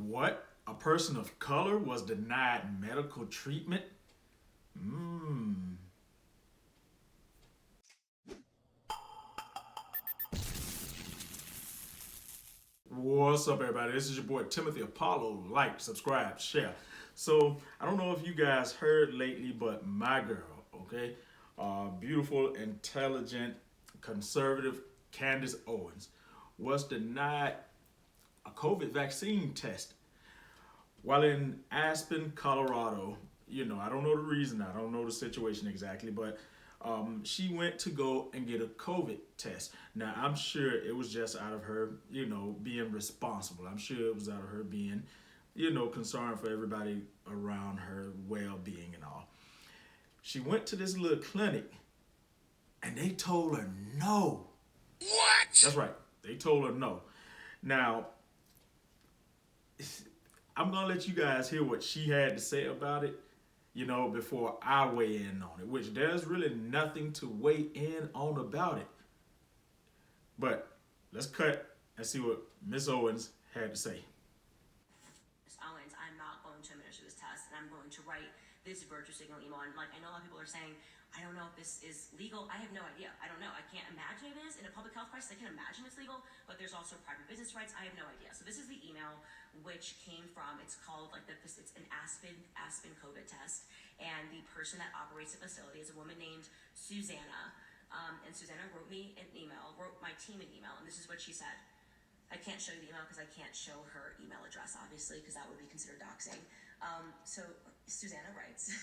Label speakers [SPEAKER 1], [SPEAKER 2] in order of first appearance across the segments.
[SPEAKER 1] What? A person of color was denied medical treatment? Mmm. What's up, everybody? This is your boy Timothy Apollo. Like, subscribe, share. So, I don't know if you guys heard lately, but my girl, okay, beautiful, intelligent, conservative Candace Owens was denied a COVID vaccine test while in Aspen, Colorado. I don't know the reason, I don't know the situation exactly, but she went to go and get a COVID test. Now, I'm sure it was just out of her, being responsible. I'm sure it was out of her being, concerned for everybody around her well being and all. She went to this little clinic and they told her no.
[SPEAKER 2] What?
[SPEAKER 1] That's right. They told her no. Now, I'm gonna let you guys hear what she had to say about it, before I weigh in on it, which there's really nothing to weigh in on about it. But let's cut and see what Miss Owens had to say.
[SPEAKER 2] Ms. Owens, I'm not going to administer this test, and I'm going to write this virtue signal email. And I know a lot of people are saying, I don't know if this is legal. I have no idea. I don't know. I can't imagine it is in a public health crisis. I can imagine it's legal, but there's also private business rights. I have no idea. So this is the email which came from. It's called it's an Aspen COVID test, and the person that operates the facility is a woman named Susanna. And Susanna wrote my team an email, and this is what she said. I can't show you the email because I can't show her email address, obviously, because that would be considered doxing. So Susanna writes,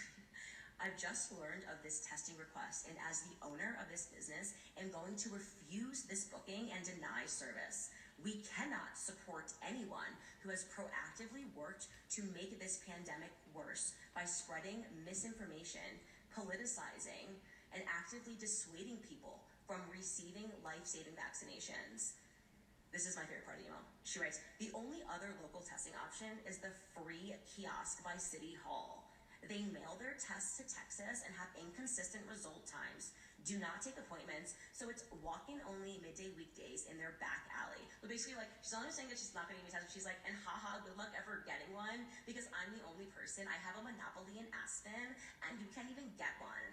[SPEAKER 2] I've just learned of this testing request, and as the owner of this business, am going to refuse this booking and deny service. We cannot support anyone who has proactively worked to make this pandemic worse by spreading misinformation, politicizing, and actively dissuading people from receiving life-saving vaccinations. This is my favorite part of the email. She writes, the only other local testing option is the free kiosk by City Hall. They mail their tests to Texas and have inconsistent result times. Do not take appointments, so it's walk-in only midday weekdays in their back alley. But basically, she's only saying that she's not going to give me a test. She's like, and haha, good luck ever getting one, because I'm the only person. I have a monopoly in Aspen, and you can't even get one.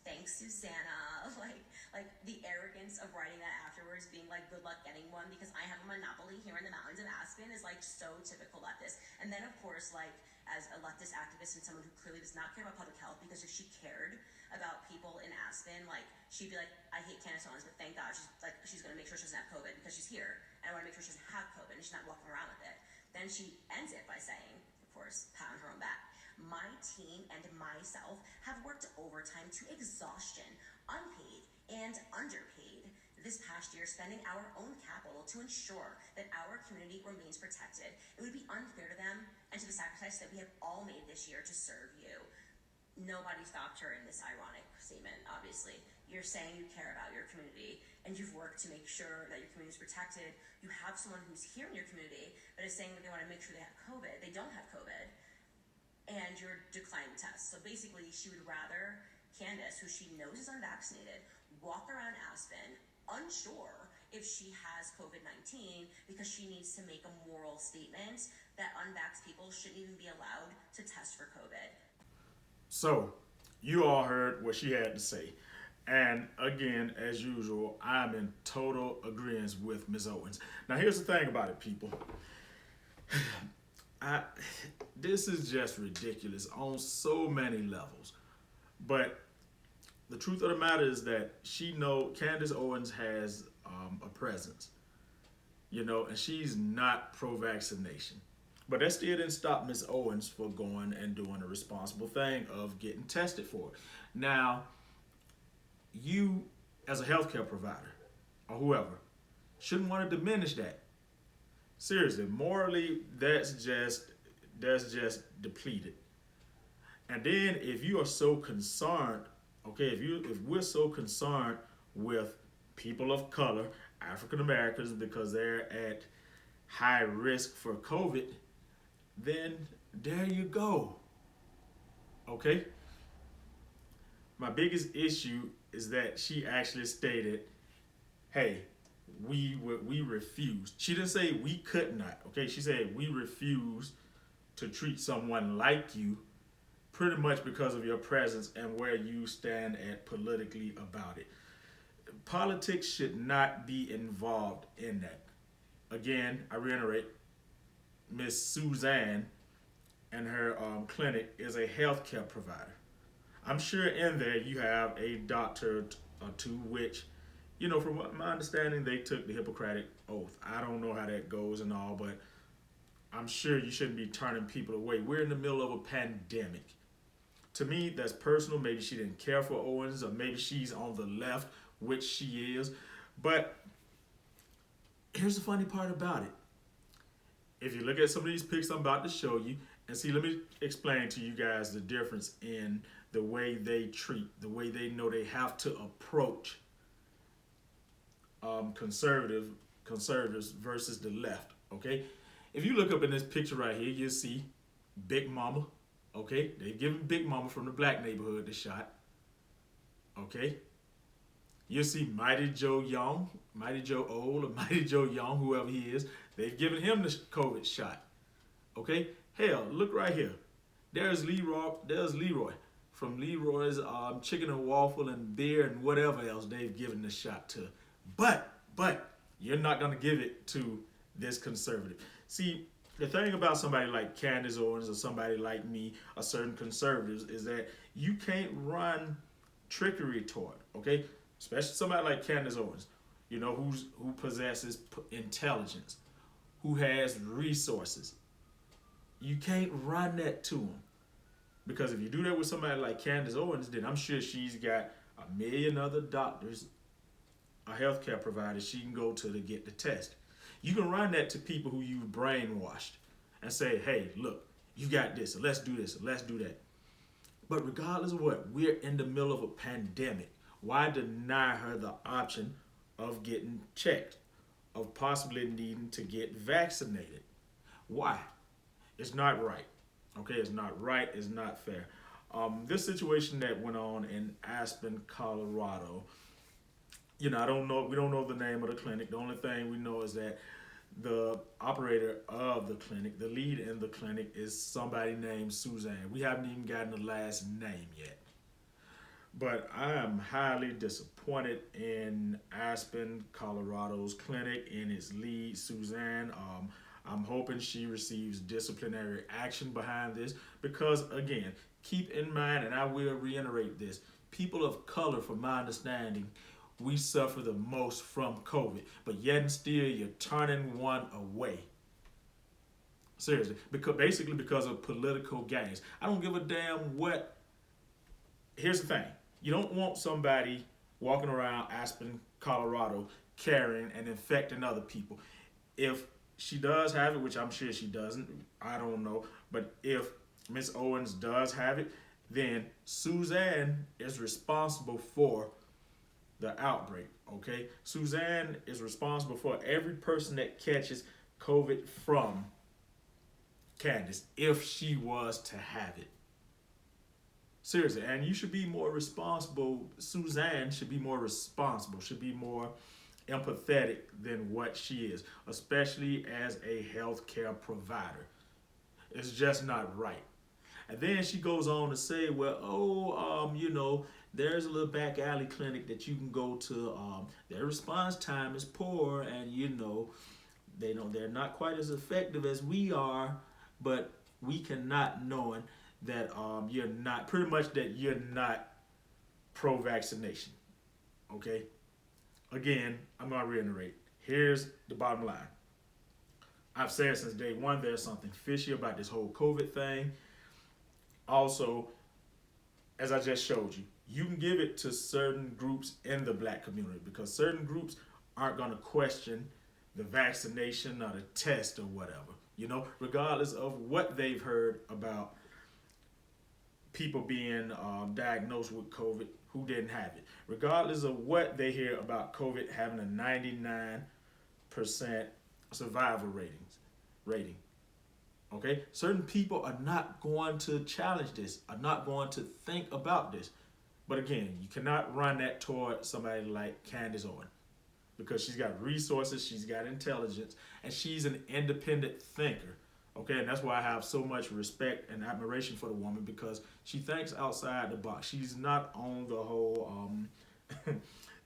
[SPEAKER 2] Thanks, Susanna. Like the arrogance of writing that afterwards, being like, good luck getting one because I have a monopoly here in the mountains of Aspen, is so typical leftist. And then, of course, as a leftist activist and someone who clearly does not care about public health, because if she cared about people in Aspen, she'd be like, I hate Candace Owens, but thank God she's going to make sure she doesn't have COVID because she's here, and I want to make sure she doesn't have COVID and she's not walking around with it. Then she ends it by saying, of course, pat on her own back, my team and myself have worked overtime to exhaustion, unpaid and underpaid this past year, spending our own capital to ensure that our community remains protected. It would be unfair to them and to the sacrifice that we have all made this year to serve you. Nobody stopped her in this ironic statement, obviously. You're saying you care about your community and you've worked to make sure that your community is protected. You have someone who's here in your community but is saying that they want to make sure they have COVID. They don't have COVID. And you're declining the test. So basically, she would rather Candace, who she knows is unvaccinated, walk around Aspen unsure if she has COVID-19 because she needs to make a moral statement that unvaxxed people shouldn't even be allowed to test for COVID.
[SPEAKER 1] So, you all heard what she had to say. And again, as usual, I'm in total agreement with Ms. Owens. Now, here's the thing about it, people. This is just ridiculous on so many levels. But the truth of the matter is that Candace Owens has a presence, and she's not pro-vaccination. But that still didn't stop Ms. Owens for going and doing a responsible thing of getting tested for it. Now, you as a healthcare provider or whoever shouldn't want to diminish that. Seriously, morally, that's just depleted. And then if you are so concerned, okay, if we're so concerned with people of color, African Americans, because they're at high risk for COVID, then there you go. Okay? My biggest issue is that she actually stated, hey, we refused. She didn't say we could not. Okay, she said we refuse to treat someone like you, pretty much because of your presence and where you stand at politically about it. Politics should not be involved in that. Again, I reiterate, Miss Suzanne and her clinic is a healthcare provider. I'm sure in there you have a doctor or two, which, from what my understanding, they took the Hippocratic oath. I don't know how that goes and all, but I'm sure you shouldn't be turning people away. We're in the middle of a pandemic. To me, that's personal. Maybe she didn't care for Owens, or maybe she's on the left, which she is. But here's the funny part about it. If you look at some of these pics I'm about to show you, and see, let me explain to you guys the difference in the way they treat, the way they know they have to approach conservatives versus the left. Okay, if you look up in this picture right here, you'll see Big Mama. Okay, they giving Big Mama from the black neighborhood the shot. Okay, you'll see Mighty Joe Young, Mighty Joe Old, or Mighty Joe Young, whoever he is. They've given him the COVID shot. Okay, hell, look right here. There's Leroy from Leroy's Chicken and Waffle and beer and whatever else they've given the shot to. But you're not gonna give it to this conservative. See, the thing about somebody like Candace Owens or somebody like me, or certain conservatives, is that you can't run trickery toward, okay? Especially somebody like Candace Owens, who possesses intelligence, who has resources. You can't run that to them. Because if you do that with somebody like Candace Owens, then I'm sure she's got a million other doctors, a healthcare providers she can go to get the test. You can run that to people who you've brainwashed and say, hey, look, you got this, so let's do this, so let's do that. But regardless of what, we're in the middle of a pandemic. Why deny her the option of getting checked, of possibly needing to get vaccinated? Why? It's not right. Okay, it's not right, it's not fair. This situation that went on in Aspen, Colorado, we don't know the name of the clinic. The only thing we know is that the operator of the clinic, the lead in the clinic, is somebody named Suzanne. We haven't even gotten the last name yet. But I am highly disappointed in Aspen, Colorado's clinic, in its lead, Suzanne. I'm hoping she receives disciplinary action behind this because, again, keep in mind, and I will reiterate this, people of color, from my understanding, we suffer the most from COVID, but yet and still you're turning one away. Seriously, because of political gains. I don't give a damn what. Here's the thing. You don't want somebody walking around Aspen, Colorado, carrying and infecting other people. If she does have it, which I'm sure she doesn't, I don't know, but if Miss Owens does have it, then Suzanne is responsible for the outbreak, okay? Suzanne is responsible for every person that catches COVID from Candace, if she was to have it. Seriously, and you should be more responsible. Suzanne should be more responsible, should be more empathetic than what she is, especially as a healthcare provider. It's just not right. And then she goes on to say, there's a little back alley clinic that you can go to. Their response time is poor, and they're not quite as effective as we are, but we cannot, knowing that you're not pro-vaccination. Okay? Again, I'm gonna reiterate. Here's the bottom line. I've said since day one there's something fishy about this whole COVID thing. Also, as I just showed you, you can give it to certain groups in the black community because certain groups aren't going to question the vaccination or the test or whatever, regardless of what they've heard about people being diagnosed with COVID who didn't have it. Regardless of what they hear about COVID having a 99% survival rating. Okay? Certain people are not going to challenge this, are not going to think about this. But again, you cannot run that toward somebody like Candace Owens. because she's got resources, she's got intelligence, and she's an independent thinker. Okay, and that's why I have so much respect and admiration for the woman, because she thinks outside the box. She's not on the whole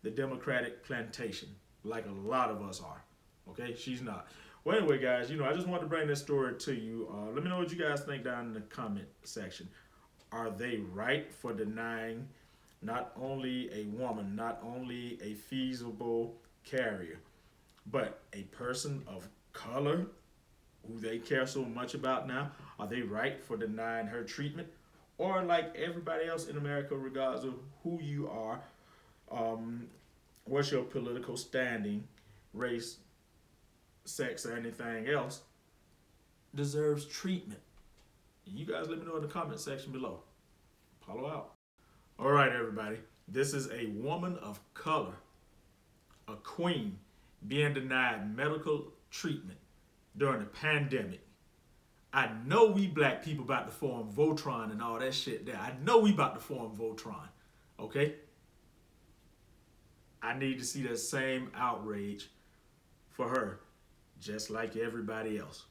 [SPEAKER 1] the Democratic plantation like a lot of us are. Okay, she's not. Well, anyway, guys, I just wanted to bring this story to you. Let me know what you guys think down in the comment section. Are they right for denying not only a woman, not only a feasible carrier, but a person of color who they care so much about now? Are they right for denying her treatment? Or like everybody else in America, regardless of who you are, what's your political standing, race, sex, or anything else, deserves treatment? You guys let me know in the comment section below. Follow out. All right, everybody. This is a woman of color, a queen, being denied medical treatment during the pandemic. I know we black people about to form Voltron and all that shit there. I know we about to form Voltron. Okay? I need to see that same outrage for her, just like everybody else.